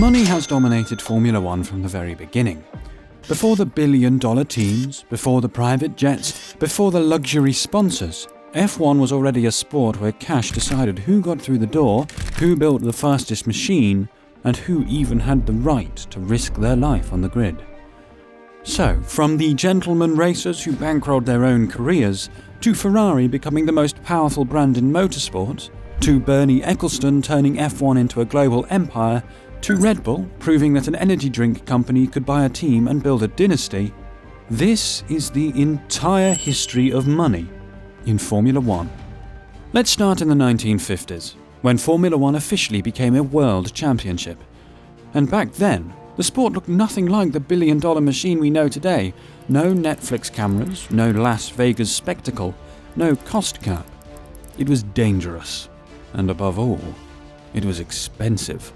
Money has dominated Formula One from the very beginning. Before the billion-dollar teams, before the private jets, before the luxury sponsors, F1 was already a sport where cash decided who got through the door, who built the fastest machine, and who even had the right to risk their life on the grid. So, from the gentleman racers who bankrolled their own careers, to Ferrari becoming the most powerful brand in motorsport, to Bernie Ecclestone turning F1 into a global empire, to Red Bull proving that an energy drink company could buy a team and build a dynasty, this is the entire history of money in Formula One. Let's start in the 1950s, when Formula One officially became a world championship. And back then, the sport looked nothing like the billion-dollar machine we know today. No Netflix cameras, no Las Vegas spectacle, no cost cap. It was dangerous. And above all, it was expensive.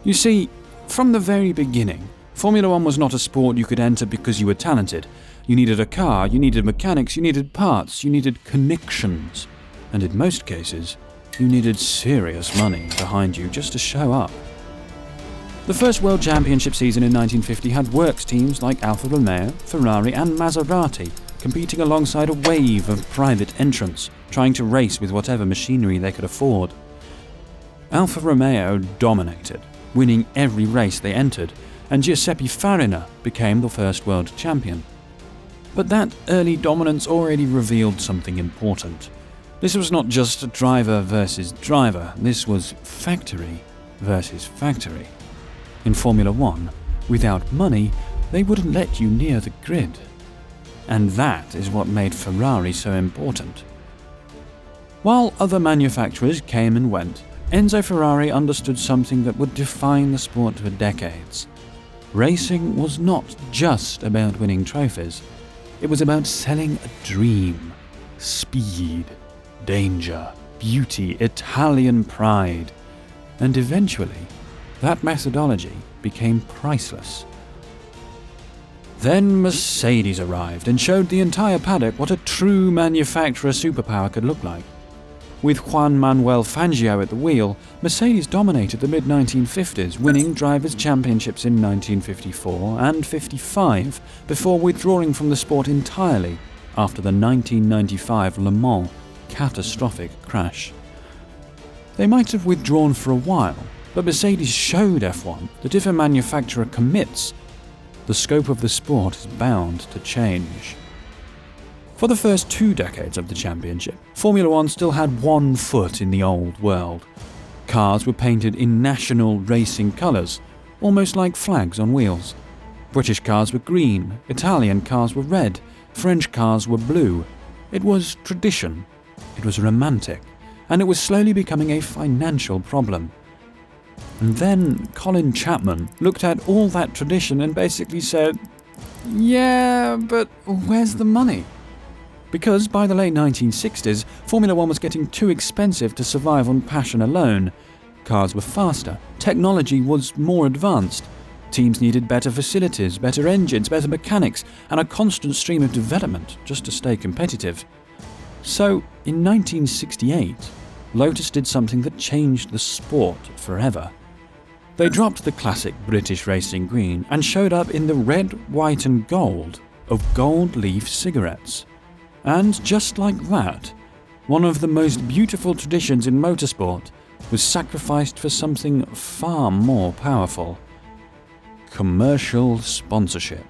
You see, from the very beginning, Formula One was not a sport you could enter because you were talented. You needed a car, you needed mechanics, you needed parts, you needed connections. And in most cases, you needed serious money behind you just to show up. The first World Championship season in 1950 had works teams like Alfa Romeo, Ferrari and Maserati competing alongside a wave of private entrants, trying to race with whatever machinery they could afford. Alfa Romeo dominated, winning every race they entered, and Giuseppe Farina became the first world champion. But that early dominance already revealed something important. This was not just driver versus driver, this was factory versus factory. In Formula One, without money, they wouldn't let you near the grid. And that is what made Ferrari so important. While other manufacturers came and went, Enzo Ferrari understood something that would define the sport for decades. Racing was not just about winning trophies. It was about selling a dream. Speed, danger, beauty, Italian pride. And eventually, that methodology became priceless. Then Mercedes arrived and showed the entire paddock what a true manufacturer superpower could look like. With Juan Manuel Fangio at the wheel, Mercedes dominated the mid-1950s, winning drivers' championships in 1954 and 55 before withdrawing from the sport entirely after the 1995 Le Mans catastrophic crash. They might have withdrawn for a while, but Mercedes showed F1 that if a manufacturer commits, the scope of the sport is bound to change. For the first 2 decades of the championship, Formula One still had one foot in the old world. Cars were painted in national racing colours, almost like flags on wheels. British cars were green, Italian cars were red, French cars were blue. It was tradition, it was romantic, and it was slowly becoming a financial problem. And then Colin Chapman looked at all that tradition and basically said, "Yeah, but where's the money?" Because by the late 1960s, Formula One was getting too expensive to survive on passion alone. Cars were faster, technology was more advanced, teams needed better facilities, better engines, better mechanics, and a constant stream of development just to stay competitive. So, in 1968, Lotus did something that changed the sport forever. They dropped the classic British racing green and showed up in the red, white and gold of gold leaf cigarettes. And just like that, one of the most beautiful traditions in motorsport was sacrificed for something far more powerful: commercial sponsorship.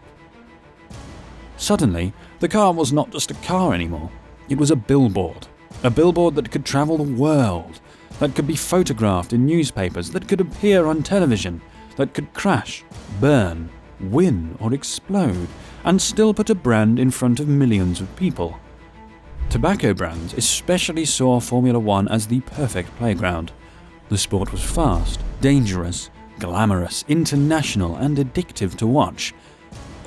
Suddenly, the car was not just a car anymore. It was a billboard that could travel the world, that could be photographed in newspapers, that could appear on television, that could crash, burn, win or explode, and still put a brand in front of millions of people. Tobacco brands especially saw Formula One as the perfect playground. The sport was fast, dangerous, glamorous, international and addictive to watch.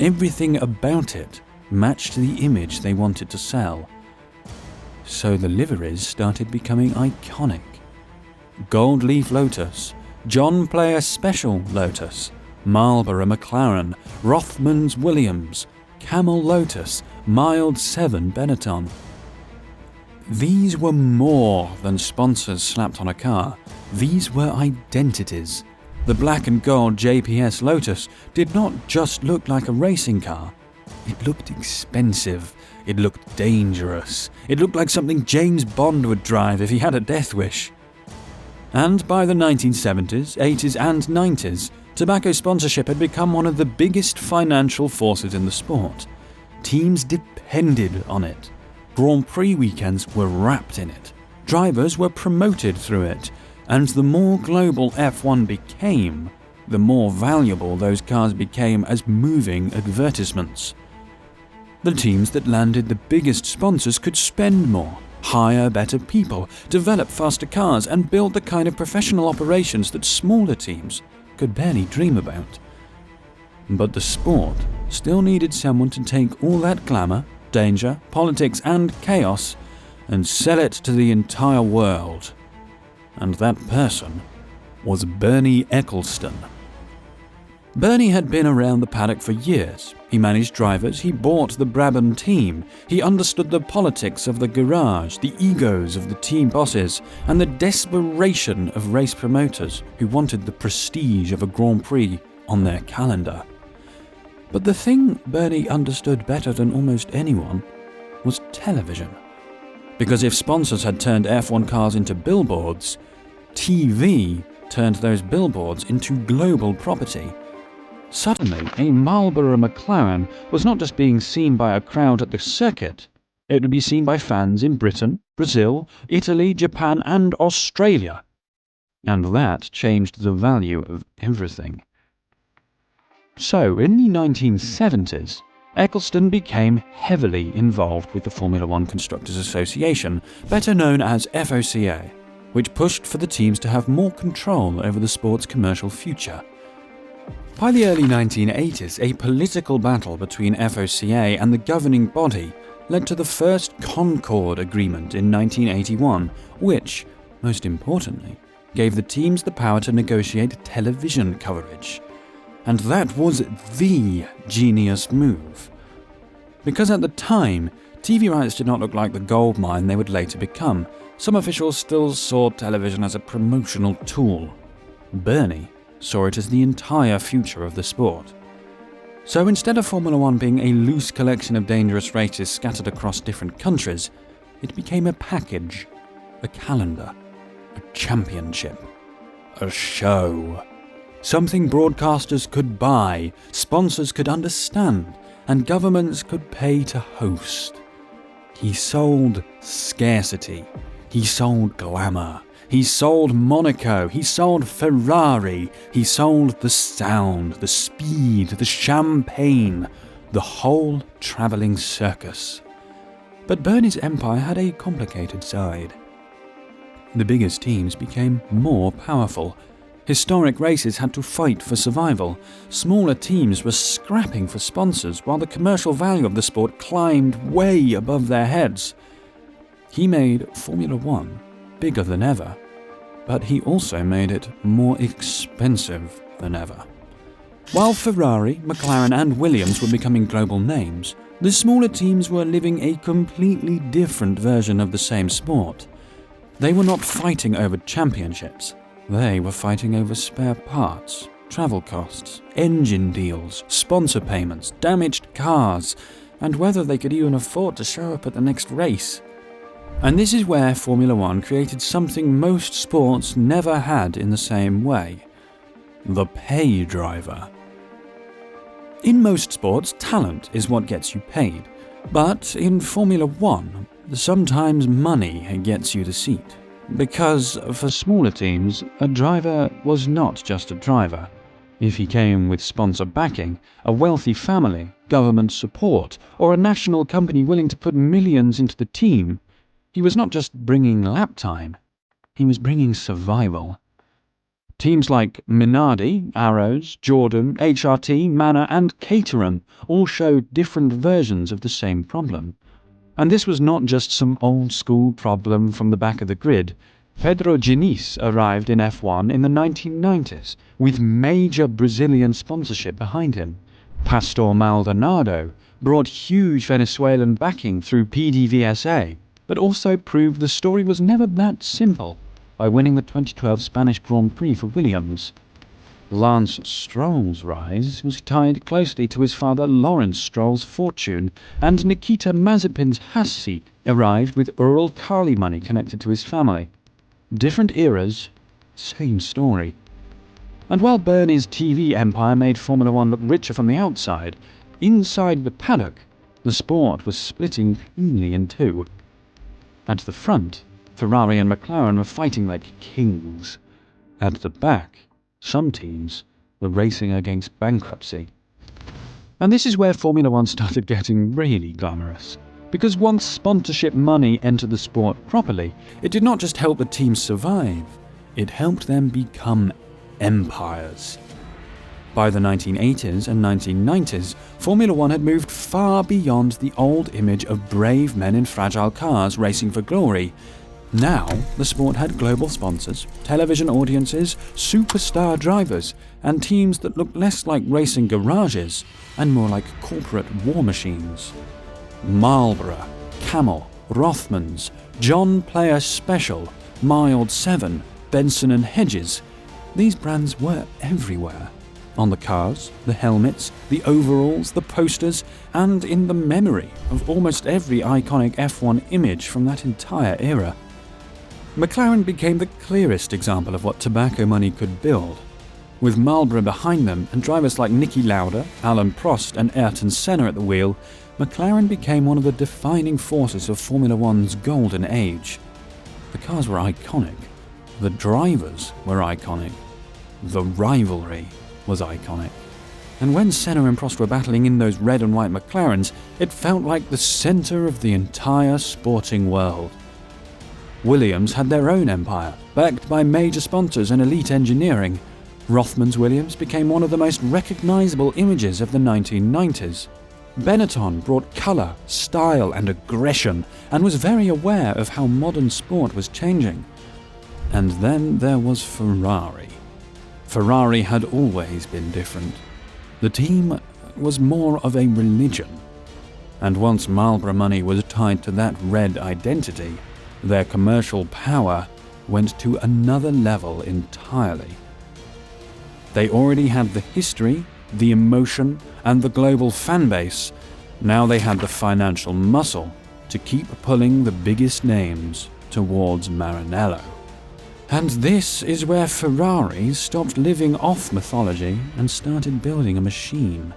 Everything about it matched the image they wanted to sell. So the liveries started becoming iconic. Gold Leaf Lotus, John Player Special Lotus, Marlboro McLaren, Rothmans Williams, Camel Lotus, Mild 7 Benetton. These were more than sponsors slapped on a car. These were identities, The black and gold JPS Lotus did not just look like a racing car. It looked expensive. It looked dangerous. It looked like something James Bond would drive if he had a death wish. And by the 1970s, 80s and 90s, tobacco sponsorship had become one of the biggest financial forces in the sport. Teams depended on it. Grand Prix weekends were wrapped in it. Drivers were promoted through it. And the more global F1 became, the more valuable those cars became as moving advertisements. The teams that landed the biggest sponsors could spend more, hire better people, develop faster cars, and build the kind of professional operations that smaller teams could barely dream about. But the sport still needed someone to take all that glamour, danger, politics, and chaos and sell it to the entire world. And that person was Bernie Ecclestone. Bernie had been around the paddock for years. He managed drivers, he bought the Brabham team, he understood the politics of the garage, the egos of the team bosses, and the desperation of race promoters who wanted the prestige of a Grand Prix on their calendar. But the thing Bernie understood better than almost anyone was television. Because if sponsors had turned F1 cars into billboards, TV turned those billboards into global property. Suddenly, a Marlboro McLaren was not just being seen by a crowd at the circuit, it would be seen by fans in Britain, Brazil, Italy, Japan, and Australia. And that changed the value of everything. So, in the 1970s, Ecclestone became heavily involved with the Formula One Constructors Association, better known as FOCA, which pushed for the teams to have more control over the sport's commercial future. By the early 1980s, a political battle between FOCA and the governing body led to the first Concord Agreement in 1981, which, most importantly, gave the teams the power to negotiate television coverage. And that was the genius move. Because at the time, TV rights did not look like the gold mine they would later become. Some officials still saw television as a promotional tool. Bernie saw it as the entire future of the sport. So instead of Formula One being a loose collection of dangerous races scattered across different countries, it became a package, a calendar, a championship, a show. Something broadcasters could buy, sponsors could understand, and governments could pay to host. He sold scarcity. He sold glamour. He sold Monaco. He sold Ferrari. He sold the sound, the speed, the champagne, the whole travelling circus. But Bernie's empire had a complicated side. The biggest teams became more powerful. Historic races had to fight for survival. Smaller teams were scrapping for sponsors while the commercial value of the sport climbed way above their heads. He made Formula One bigger than ever, but he also made it more expensive than ever. While Ferrari, McLaren and Williams were becoming global names, the smaller teams were living a completely different version of the same sport. They were not fighting over championships. They were fighting over spare parts, travel costs, engine deals, sponsor payments, damaged cars, and whether they could even afford to show up at the next race. And this is where Formula One created something most sports never had in the same way: the pay driver. In most sports, talent is what gets you paid, but in Formula One, sometimes money gets you the seat. Because for smaller teams, a driver was not just a driver. If he came with sponsor backing, a wealthy family, government support, or a national company willing to put millions into the team, he was not just bringing lap time, he was bringing survival. Teams like Minardi, Arrows, Jordan, HRT, Manor, and Caterham all showed different versions of the same problem. And this was not just some old-school problem from the back of the grid. Pedro Diniz arrived in F1 in the 1990s, with major Brazilian sponsorship behind him. Pastor Maldonado brought huge Venezuelan backing through PDVSA, but also proved the story was never that simple by winning the 2012 Spanish Grand Prix for Williams. Lance Stroll's rise was tied closely to his father Lawrence Stroll's fortune, and Nikita Mazepin's Hassi arrived with Ural Kali money connected to his family. Different eras, same story. And while Bernie's TV empire made Formula One look richer from the outside, inside the paddock, the sport was splitting cleanly in two. At the front, Ferrari and McLaren were fighting like kings. At the back, some teams were racing against bankruptcy. And this is where Formula One started getting really glamorous. Because once sponsorship money entered the sport properly, it did not just help the teams survive, it helped them become empires. By the 1980s and 1990s, Formula One had moved far beyond the old image of brave men in fragile cars racing for glory. Now, the sport had global sponsors, television audiences, superstar drivers, and teams that looked less like racing garages and more like corporate war machines. Marlboro, Camel, Rothmans, John Player Special, Mild 7, Benson and Hedges. These brands were everywhere. On the cars, the helmets, the overalls, the posters, and in the memory of almost every iconic F1 image from that entire era. McLaren became the clearest example of what tobacco money could build. With Marlboro behind them and drivers like Niki Lauda, Alain Prost and Ayrton Senna at the wheel, McLaren became one of the defining forces of Formula One's golden age. The cars were iconic. The drivers were iconic. The rivalry was iconic. And when Senna and Prost were battling in those red and white McLarens, it felt like the centre of the entire sporting world. Williams had their own empire, backed by major sponsors and elite engineering. Rothmans Williams became one of the most recognisable images of the 1990s. Benetton brought colour, style and aggression, and was very aware of how modern sport was changing. And then there was Ferrari. Ferrari had always been different. The team was more of a religion. And once Marlboro money was tied to that red identity, their commercial power went to another level entirely. They already had the history, the emotion, and the global fanbase. Now they had the financial muscle to keep pulling the biggest names towards Maranello. And this is where Ferrari stopped living off mythology and started building a machine.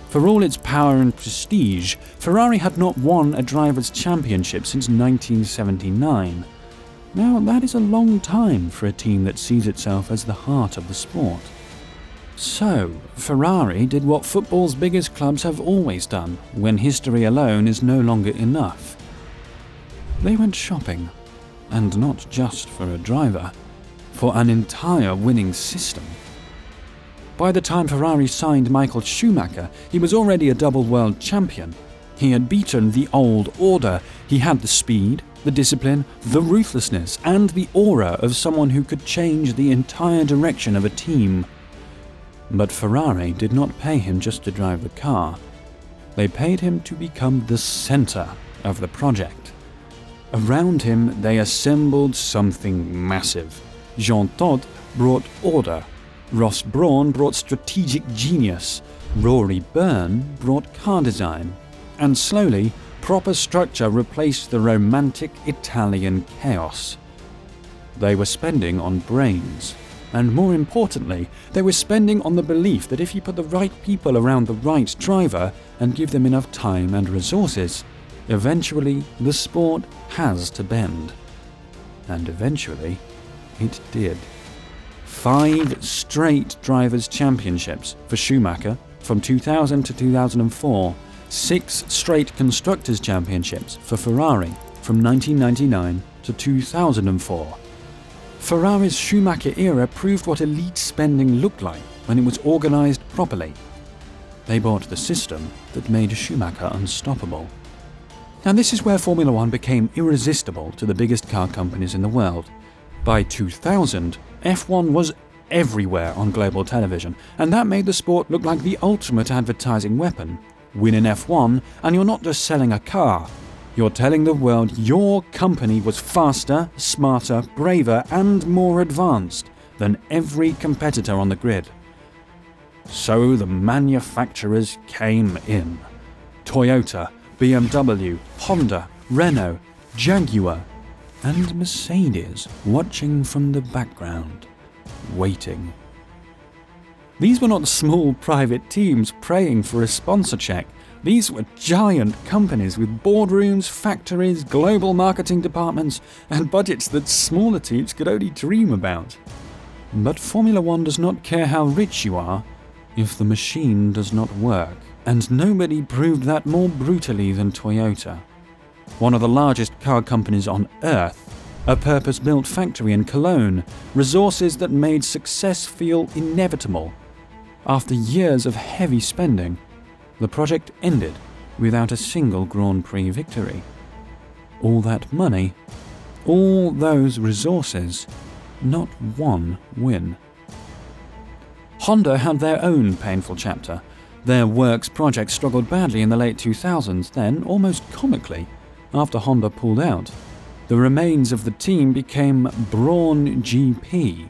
For all its power and prestige, Ferrari had not won a driver's championship since 1979. Now, that is a long time for a team that sees itself as the heart of the sport. So, Ferrari did what football's biggest clubs have always done when history alone is no longer enough. They went shopping, and not just for a driver, for an entire winning system. By the time Ferrari signed Michael Schumacher, he was already a double world champion. He had beaten the old order. He had the speed, the discipline, the ruthlessness, and the aura of someone who could change the entire direction of a team. But Ferrari did not pay him just to drive the car. They paid him to become the center of the project. Around him, they assembled something massive. Jean Todt brought order. Ross Brawn brought strategic genius. Rory Byrne brought car design. And slowly, proper structure replaced the romantic Italian chaos. They were spending on brains. And more importantly, they were spending on the belief that if you put the right people around the right driver and give them enough time and resources, eventually the sport has to bend. And eventually, it did. 5 straight drivers' championships for Schumacher from 2000 to 2004, 6 straight constructors' championships for Ferrari from 1999 to 2004. Ferrari's Schumacher era proved what elite spending looked like when it was organised properly. They bought the system that made Schumacher unstoppable. Now this is where Formula One became irresistible to the biggest car companies in the world. By 2000, F1 was everywhere on global television, and that made the sport look like the ultimate advertising weapon. Win in F1, and you're not just selling a car. You're telling the world your company was faster, smarter, braver, and more advanced than every competitor on the grid. So the manufacturers came in. Toyota, BMW, Honda, Renault, Jaguar, and Mercedes watching from the background, waiting. These were not small private teams praying for a sponsor check. These were giant companies with boardrooms, factories, global marketing departments, and budgets that smaller teams could only dream about. But Formula One does not care how rich you are if the machine does not work, and nobody proved that more brutally than Toyota. One of the largest car companies on Earth, a purpose-built factory in Cologne, resources that made success feel inevitable. After years of heavy spending, the project ended without a single Grand Prix victory. All that money, all those resources, not one win. Honda had their own painful chapter. Their works project struggled badly in the late 2000s, then, almost comically, after Honda pulled out, the remains of the team became Brawn GP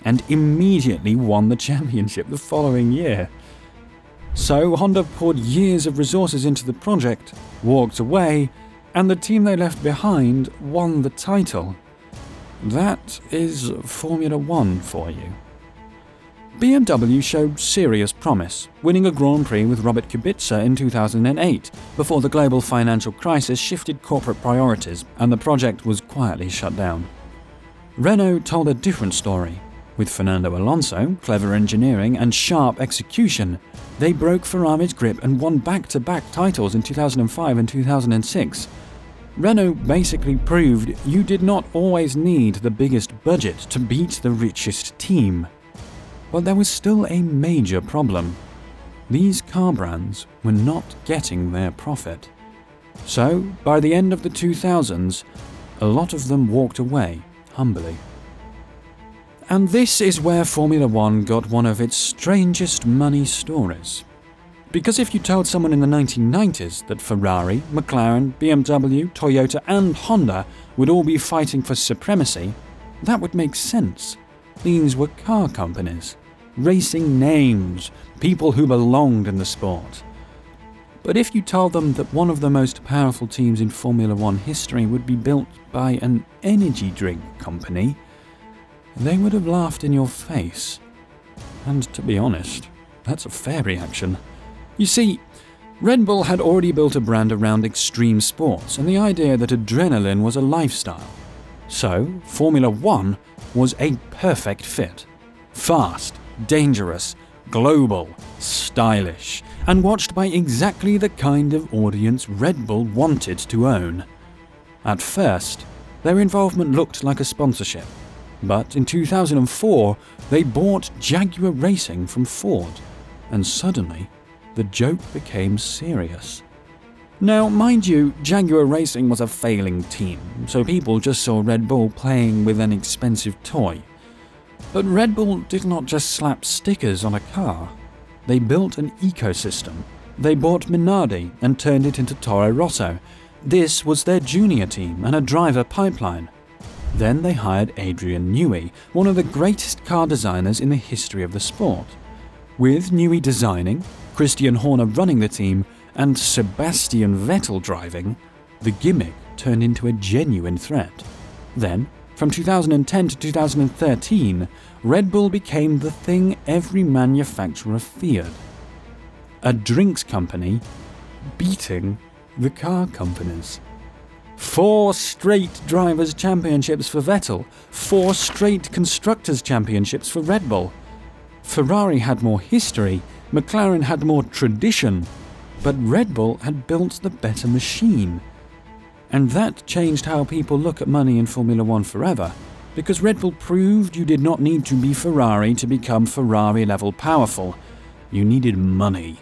and immediately won the championship the following year. So Honda poured years of resources into the project, walked away, and the team they left behind won the title. That is Formula One for you. BMW showed serious promise, winning a Grand Prix with Robert Kubica in 2008, before the global financial crisis shifted corporate priorities and the project was quietly shut down. Renault told a different story. With Fernando Alonso, clever engineering, and sharp execution, they broke Ferrari's grip and won back-to-back titles in 2005 and 2006. Renault basically proved you did not always need the biggest budget to beat the richest team. But there was still a major problem. These car brands were not getting their profit. So, by the end of the 2000s, a lot of them walked away, humbly. And this is where Formula One got one of its strangest money stories. Because if you told someone in the 1990s that Ferrari, McLaren, BMW, Toyota and Honda would all be fighting for supremacy, that would make sense. These were car companies, racing names, people who belonged in the sport. But if you told them that one of the most powerful teams in Formula One history would be built by an energy drink company, they would have laughed in your face. And to be honest, that's a fair reaction. You see, Red Bull had already built a brand around extreme sports and the idea that adrenaline was a lifestyle. So, Formula One was a perfect fit. Fast, dangerous, global, stylish, and watched by exactly the kind of audience Red Bull wanted to own. At first, their involvement looked like a sponsorship. But in 2004, they bought Jaguar Racing from Ford, and suddenly, the joke became serious. Now, mind you, Jaguar Racing was a failing team, so people just saw Red Bull playing with an expensive toy. But Red Bull did not just slap stickers on a car. They built an ecosystem. They bought Minardi and turned it into Toro Rosso. This was their junior team and a driver pipeline. Then they hired Adrian Newey, one of the greatest car designers in the history of the sport. With Newey designing, Christian Horner running the team, and Sebastian Vettel driving, the gimmick turned into a genuine threat. Then, from 2010 to 2013, Red Bull became the thing every manufacturer feared. A drinks company beating the car companies. 4 straight Drivers' Championships for Vettel, 4 straight Constructors' Championships for Red Bull. Ferrari had more history, McLaren had more tradition, but Red Bull had built the better machine. And that changed how people look at money in Formula One forever, because Red Bull proved you did not need to be Ferrari to become Ferrari-level powerful. You needed money.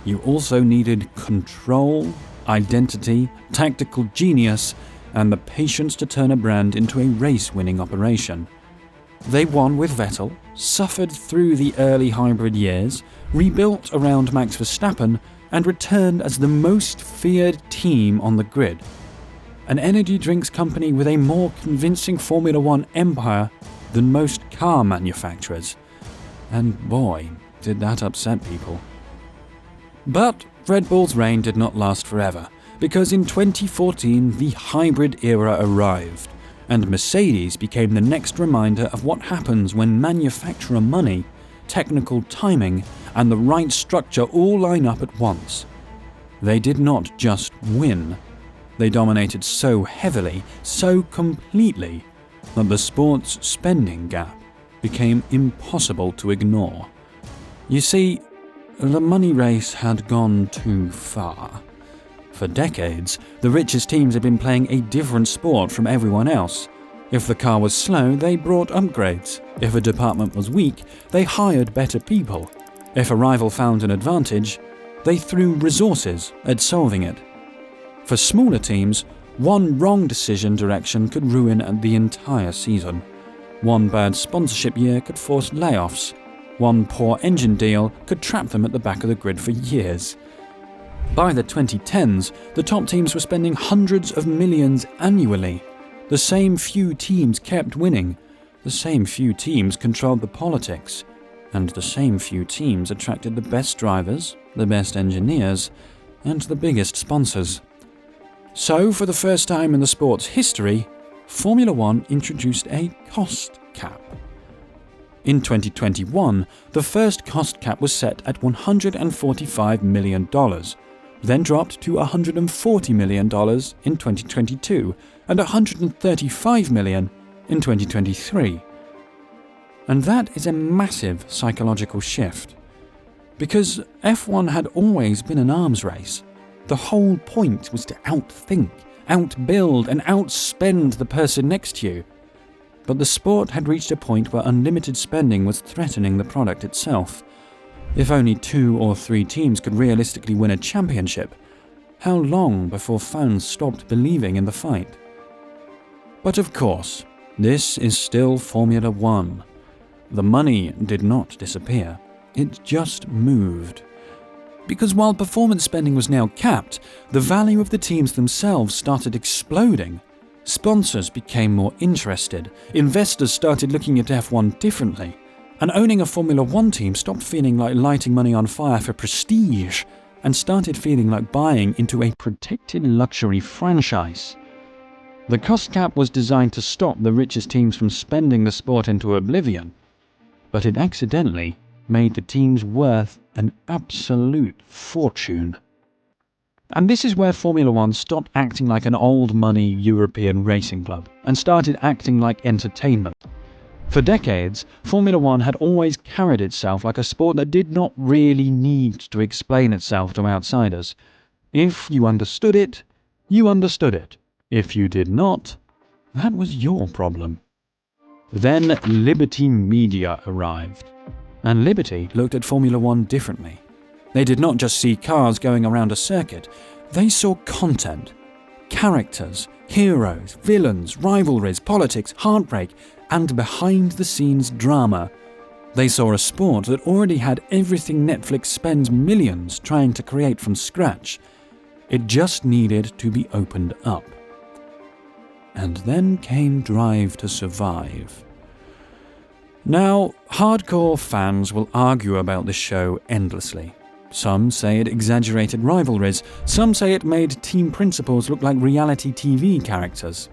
You also needed control, identity, tactical genius, and the patience to turn a brand into a race-winning operation. They won with Vettel, suffered through the early hybrid years, rebuilt around Max Verstappen, and returned as the most feared team on the grid. An energy drinks company with a more convincing Formula One empire than most car manufacturers. And boy, did that upset people. But Red Bull's reign did not last forever, because in 2014 the hybrid era arrived, and Mercedes became the next reminder of what happens when manufacturer money, technical timing, and the right structure all line up at once. They did not just win. They dominated so heavily, so completely, that the sport's spending gap became impossible to ignore. You see, the money race had gone too far. For decades, the richest teams had been playing a different sport from everyone else. If the car was slow, they brought upgrades. If a department was weak, they hired better people. If a rival found an advantage, they threw resources at solving it. For smaller teams, one wrong decision direction could ruin the entire season. One bad sponsorship year could force layoffs. One poor engine deal could trap them at the back of the grid for years. By the 2010s, the top teams were spending hundreds of millions annually. The same few teams kept winning. The same few teams controlled the politics. And the same few teams attracted the best drivers, the best engineers, and the biggest sponsors. So, for the first time in the sport's history, Formula One introduced a cost cap. In 2021, the first cost cap was set at $145 million, then dropped to $140 million in 2022 and $135 million in 2023. And that is a massive psychological shift. Because F1 had always been an arms race. The whole point was to outthink, outbuild, and outspend the person next to you. But the sport had reached a point where unlimited spending was threatening the product itself. If only 2 or 3 teams could realistically win a championship, how long before fans stopped believing in the fight? But of course, this is still Formula One. The money did not disappear, it just moved. Because while performance spending was now capped, the value of the teams themselves started exploding. Sponsors became more interested, investors started looking at F1 differently, and owning a Formula One team stopped feeling like lighting money on fire for prestige, and started feeling like buying into a protected luxury franchise. The cost cap was designed to stop the richest teams from spending the sport into oblivion, but it accidentally made the teams worth an absolute fortune. And this is where Formula One stopped acting like an old-money European racing club and started acting like entertainment. For decades, Formula One had always carried itself like a sport that did not really need to explain itself to outsiders. If you understood it, you understood it. If you did not, that was your problem. Then Liberty Media arrived. And Liberty looked at Formula One differently. They did not just see cars going around a circuit, they saw content, characters, heroes, villains, rivalries, politics, heartbreak, and behind-the-scenes drama. They saw a sport that already had everything Netflix spends millions trying to create from scratch. It just needed to be opened up. And then came Drive to Survive. Now, hardcore fans will argue about this show endlessly. Some say it exaggerated rivalries, some say it made team principals look like reality TV characters.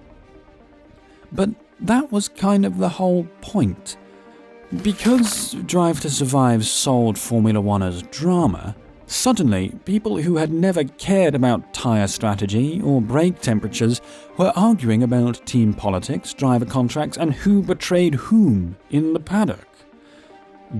But that was kind of the whole point. Because Drive to Survive sold Formula One as drama, suddenly people who had never cared about tyre strategy or brake temperatures were arguing about team politics, driver contracts, and who betrayed whom in the paddock.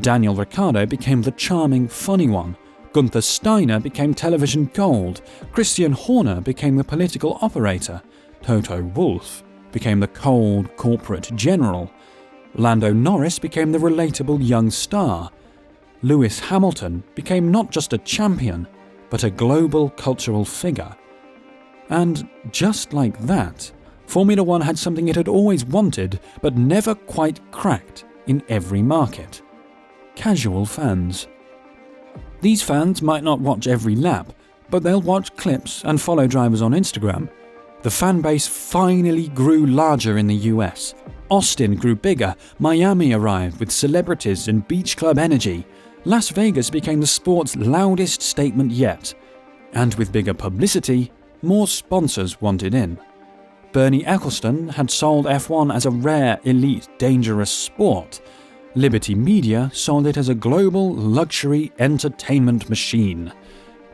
Daniel Ricciardo became the charming, funny one. Gunther Steiner became television gold. Christian Horner became the political operator. Toto Wolff became the cold corporate general. Lando Norris became the relatable young star. Lewis Hamilton became not just a champion, but a global cultural figure. And just like that, Formula One had something it had always wanted, but never quite cracked in every market: casual fans. These fans might not watch every lap, but they'll watch clips and follow drivers on Instagram. The fan base finally grew larger in the US. Austin grew bigger, Miami arrived with celebrities and beach club energy. Las Vegas became the sport's loudest statement yet. And with bigger publicity, more sponsors wanted in. Bernie Ecclestone had sold F1 as a rare, elite, dangerous sport. Liberty Media sold it as a global, luxury entertainment machine.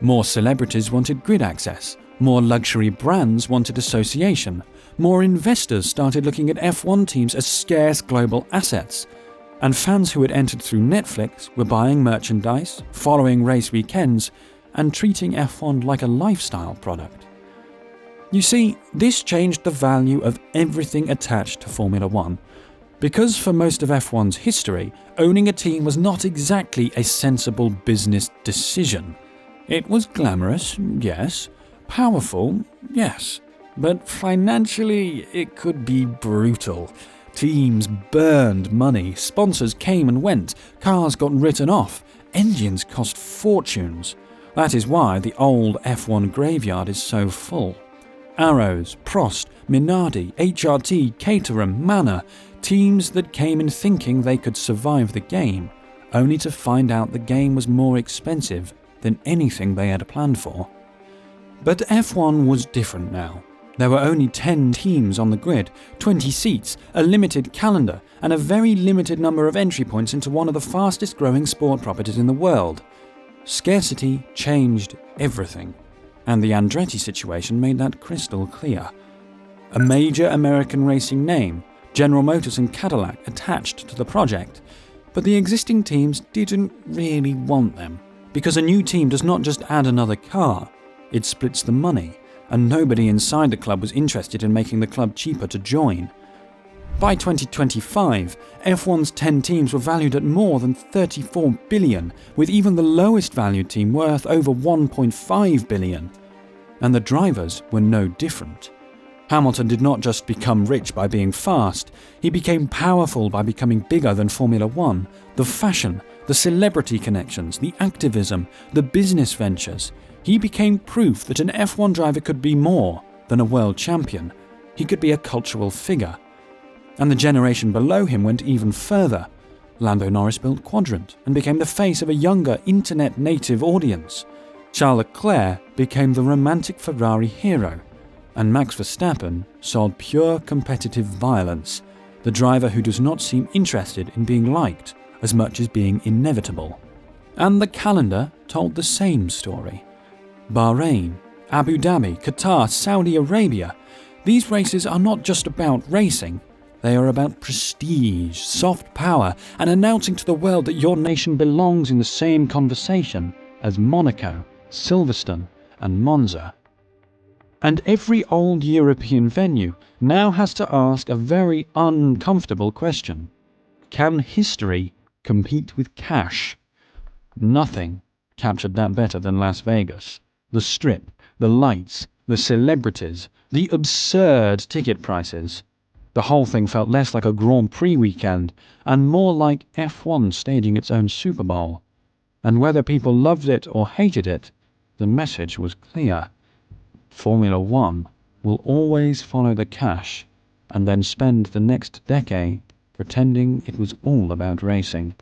More celebrities wanted grid access. More luxury brands wanted association. More investors started looking at F1 teams as scarce global assets. And fans who had entered through Netflix were buying merchandise, following race weekends, and treating F1 like a lifestyle product. You see, this changed the value of everything attached to Formula One. Because for most of F1's history, owning a team was not exactly a sensible business decision. It was glamorous, yes. Powerful, yes. But financially, it could be brutal. Teams burned money, sponsors came and went, cars got written off, engines cost fortunes. That is why the old F1 graveyard is so full. Arrows, Prost, Minardi, HRT, Caterham, Manor, teams that came in thinking they could survive the game, only to find out the game was more expensive than anything they had planned for. But F1 was different now. There were only 10 teams on the grid, 20 seats, a limited calendar, and a very limited number of entry points into one of the fastest growing sport properties in the world. Scarcity changed everything, and the Andretti situation made that crystal clear. A major American racing name, General Motors and Cadillac, attached to the project, but the existing teams didn't really want them, because a new team does not just add another car, it splits the money, and nobody inside the club was interested in making the club cheaper to join. By 2025, F1's 10 teams were valued at more than $34 billion, with even the lowest valued team worth over $1.5 billion. And the drivers were no different. Hamilton did not just become rich by being fast, he became powerful by becoming bigger than Formula One. The fashion, the celebrity connections, the activism, the business ventures. He became proof that an F1 driver could be more than a world champion. He could be a cultural figure. And the generation below him went even further. Lando Norris built Quadrant and became the face of a younger, internet-native audience. Charles Leclerc became the romantic Ferrari hero. And Max Verstappen sold pure competitive violence, the driver who does not seem interested in being liked as much as being inevitable. And the calendar told the same story. Bahrain, Abu Dhabi, Qatar, Saudi Arabia. These races are not just about racing. They are about prestige, soft power, and announcing to the world that your nation belongs in the same conversation as Monaco, Silverstone, and Monza. And every old European venue now has to ask a very uncomfortable question. Can history compete with cash? Nothing captured that better than Las Vegas. The Strip, the lights, the celebrities, the absurd ticket prices. The whole thing felt less like a Grand Prix weekend and more like F1 staging its own Super Bowl. And whether people loved it or hated it, the message was clear. Formula One will always follow the cash and then spend the next decade pretending it was all about racing.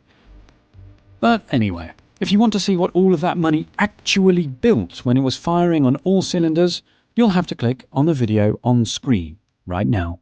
But anyway, if you want to see what all of that money actually built when it was firing on all cylinders, you'll have to click on the video on screen right now.